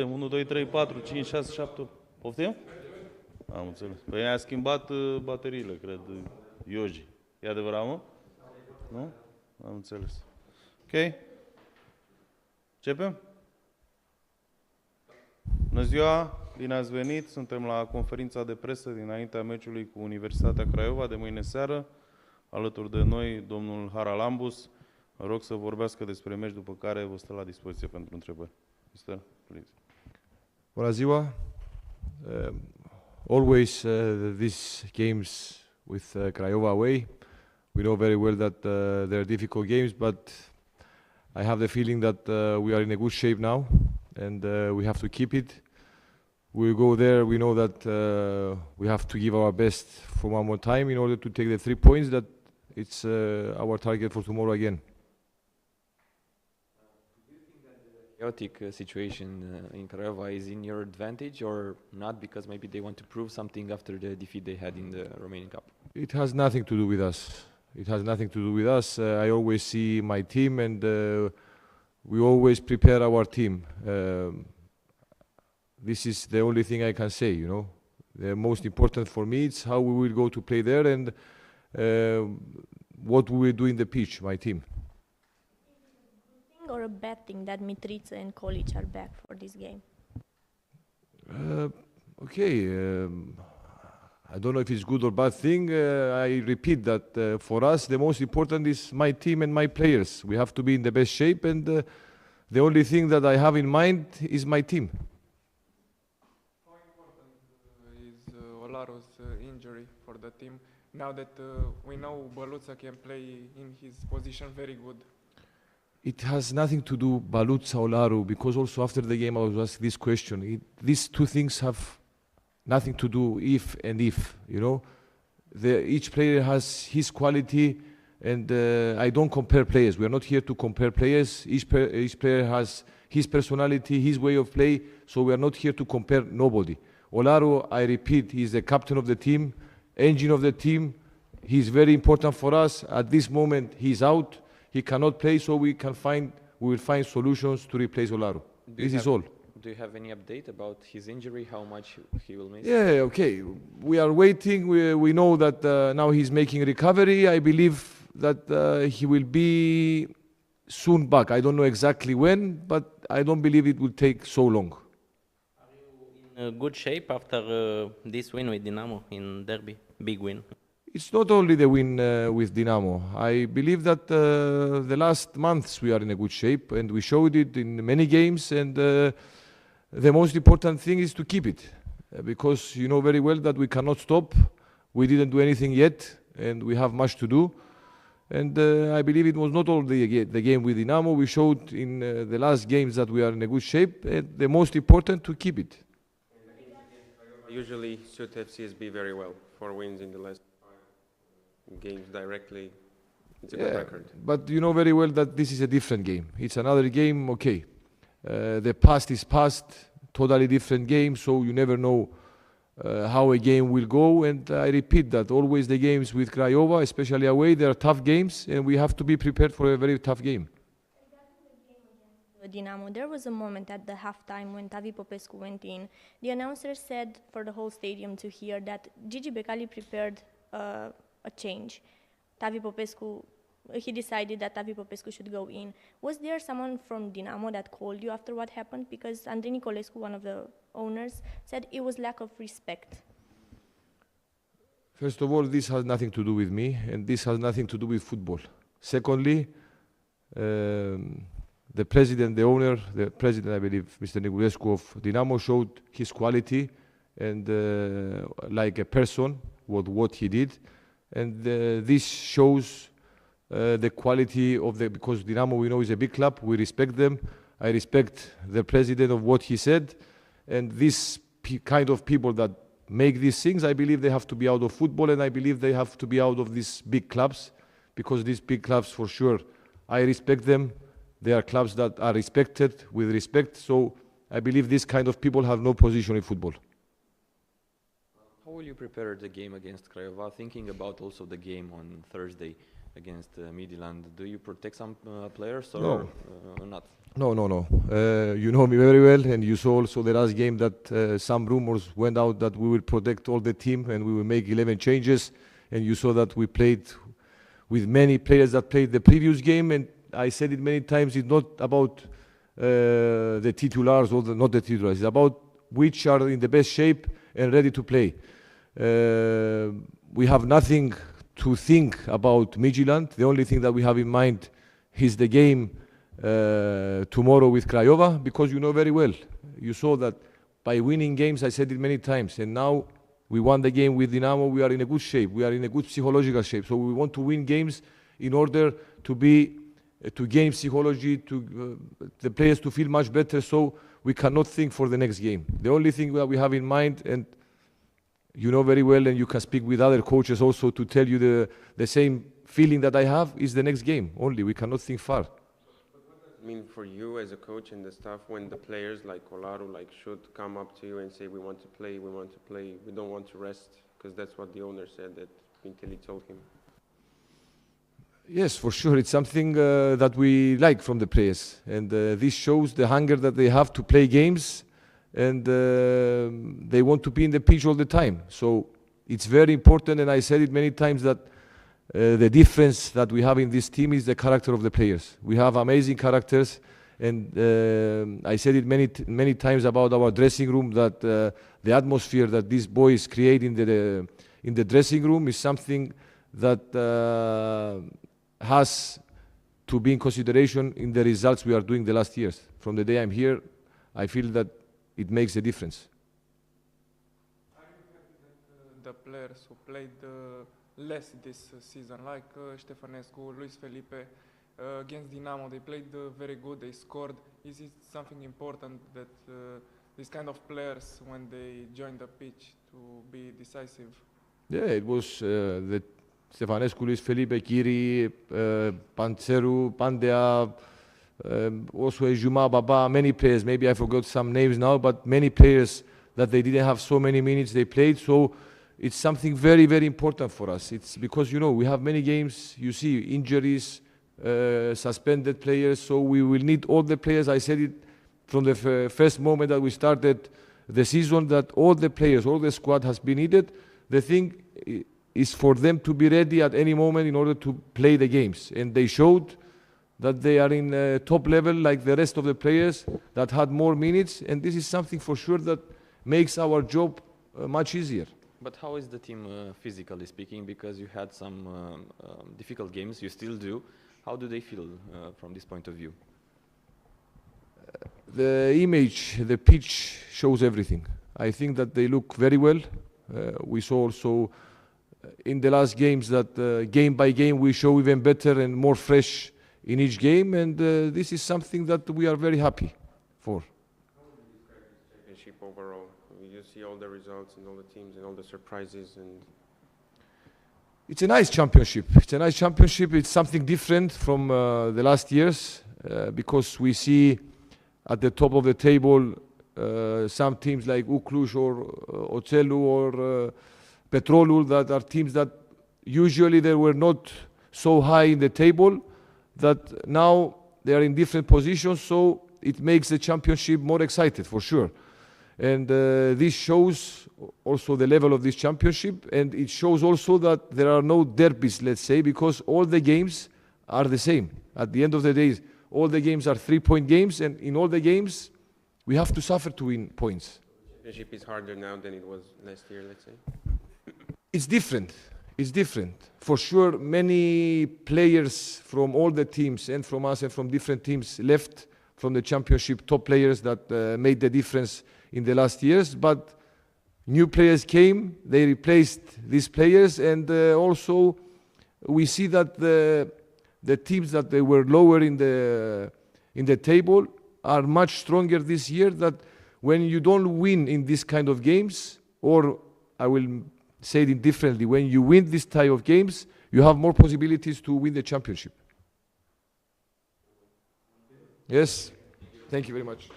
1, 2, 3, 4, 5, 6, 7... Poftim? Am înțeles. Păi ne-a schimbat bateriile, cred, Ioji. E adevărat, mă? Nu? Am înțeles. Ok? Începem? Bună ziua! Bine ați venit! Suntem la conferința de presă dinaintea meciului cu Universitatea Craiova de mâine seară. Alături de noi, domnul Charalambous. Mă rog să vorbească despre meci, după care vă stă la dispoziție pentru întrebări. Mr. Please. Bună ziua! Always these games with Craiova away, we know very well that they are difficult games, but I have the feeling that we are in a good shape now, and we have to keep it. We go there, we know that we have to give our best for one more time in order to take the 3 points. That it's our target for tomorrow again. Chaotic situation in Craiova is in your advantage or not, because maybe they want to prove something after the defeat they had in the Romanian Cup? It has nothing to do with us. It has nothing to do with us. I always see my team, and we always prepare our team. This is the only thing I can say, you know. The most important for me is how we will go to play there and what we will do in the pitch, my team. Or a bad thing that Mitriță and Colic are back for this game? I don't know if it's good or bad thing. I repeat that for us the most important is my team and my players. We have to be in the best shape, and the only thing that I have in mind is my team. How important is Olaru's injury for the team now that we know Băluță can play in his position very good? It has nothing to do Băluță Olaru, because also after the game I was asked this question. These two things have nothing to do if and if, you know. Each player has his quality, and I don't compare players. We are not here to compare players. Each player has his personality, his way of play, so we are not here to compare nobody. Olaru, I repeat, he is the captain of the team, engine of the team. He is very important for us. At this moment, he is out. He cannot play, so we will find solutions to replace Olaru. This is all. Do you have any update about his injury, how much he will miss? Yeah, okay. We are waiting. We know that now he's making recovery. I believe that he will be soon back. I don't know exactly when, but I don't believe it will take so long. Are you in good shape after this win with Dinamo in derby? Big win. It's not only the win with Dinamo. I believe that the last months we are in a good shape, and we showed it in many games, and the most important thing is to keep it, because you know very well that we cannot stop. We didn't do anything yet, and we have much to do. And I believe it was not only the game with Dinamo. We showed in the last games that we are in a good shape, and the most important to keep it. Usually suit FCSB very well for wins in the last games directly. It's a good record. But you know very well that this is a different game. It's another game, okay. The past is past, totally different game, so you never know how a game will go. And I repeat that always the games with Craiova, especially away, they are tough games, and we have to be prepared for a very tough game. Dinamo, there was a moment at the halftime when Tavi Popescu went in. The announcer said for the whole stadium to hear that Gigi Becali prepared a change. Tavi Popescu, he decided that Tavi Popescu should go in. Was there someone from Dinamo that called you after what happened? Because Andrei Nicolescu, one of the owners, said it was lack of respect. First of all, this has nothing to do with me, and this has nothing to do with football. Secondly, the president, the owner, the president, I believe, Mr. Niculescu of Dinamo, showed his quality and like a person, what he did. And this shows the quality of because Dinamo, we know, is a big club. We respect them. I respect the president of what he said. And this kind of people that make these things, I believe they have to be out of football, and I believe they have to be out of these big clubs, because these big clubs, for sure, I respect them. They are clubs that are respected with respect. So I believe this kind of people have no position in football. How will you prepare the game against Craiova, thinking about also the game on Thursday? against Midland. Do you protect some players or No. not? No. You know me very well, and you saw also the last game that some rumors went out that we will protect all the team and we will make 11 changes. And you saw that we played with many players that played the previous game. And I said it many times, it's not about the titulars or not the titulars. It's about which are in the best shape and ready to play. We have nothing to think about Midland. The only thing that we have in mind is the game tomorrow with Craiova, because you know very well. You saw that by winning games, I said it many times, and now we won the game with Dinamo. We are in a good shape. We are in a good psychological shape. So we want to win games in order to gain psychology, to the players to feel much better. So we cannot think for the next game. The only thing that we have in mind, and you know very well, and you can speak with other coaches also to tell you the same feeling that I have, is the next game only. We cannot think far. I mean, for you as a coach and the staff, when the players like Olaru should come up to you and say, we want to play, we don't want to rest, because that's what the owner said that Pintili told him. Yes, for sure. It's something that we like from the players, and this shows the hunger that they have to play games, and they want to be in the pitch all the time. So it's very important, and I said it many times, that the difference that we have in this team is the character of the players. We have amazing characters, and I said it many times about our dressing room, that the atmosphere that these boys create in the dressing room is something that has to be in consideration in the results we are doing the last years. From the day I'm here, I feel that it makes a difference. The players who played less this season, like Ștefănescu, Luis Felipe, against Dinamo, they played very good, they scored. Is it something important that these kind of players, when they join the pitch, to be decisive? Yeah, it was the Ștefănescu, Luis Felipe, Chiri, Panțeru, Pandea, also Juma, Baba, many players. Maybe I forgot some names now, but many players that they didn't have so many minutes they played. So it's something very, very important for us. It's because, you know, we have many games, you see injuries, suspended players, so we will need all the players. I said it from the first moment that we started the season, that all the players, all the squad has been needed. The thing is for them to be ready at any moment in order to play the games. And they showed that they are in top level like the rest of the players that had more minutes. And this is something for sure that makes our job much easier. But how is the team physically speaking? Because you had some difficult games, you still do. How do they feel from this point of view? The image, the pitch shows everything. I think that they look very well. We saw also in the last games that game by game we show even better and more fresh in each game, and this is something that we are very happy for. How would you describe this championship overall? You see all the results and all the teams and all the surprises, and it's a nice championship. It's a nice championship. It's something different from the last years because we see at the top of the table some teams like Ucluj or Oțelu or Petrolul, that are teams that usually they were not so high in the table, that now they are in different positions, so it makes the championship more excited for sure. And this shows also the level of this championship, and it shows also that there are no derbies, let's say, because all the games are the same. At the end of the day, all the games are 3-point games, and in all the games we have to suffer to win points. the championship is harder now than it was last year, let's say. It's different. It's different. For sure, many players from all the teams and from us and from different teams left from the championship, top players that made the difference in the last years. But new players came, they replaced these players, and also we see that the teams that they were lower in the table are much stronger this year. That when you don't win in this kind of games, or I will say it differently, when you win this type of games, you have more possibilities to win the championship. Yes, thank you very much.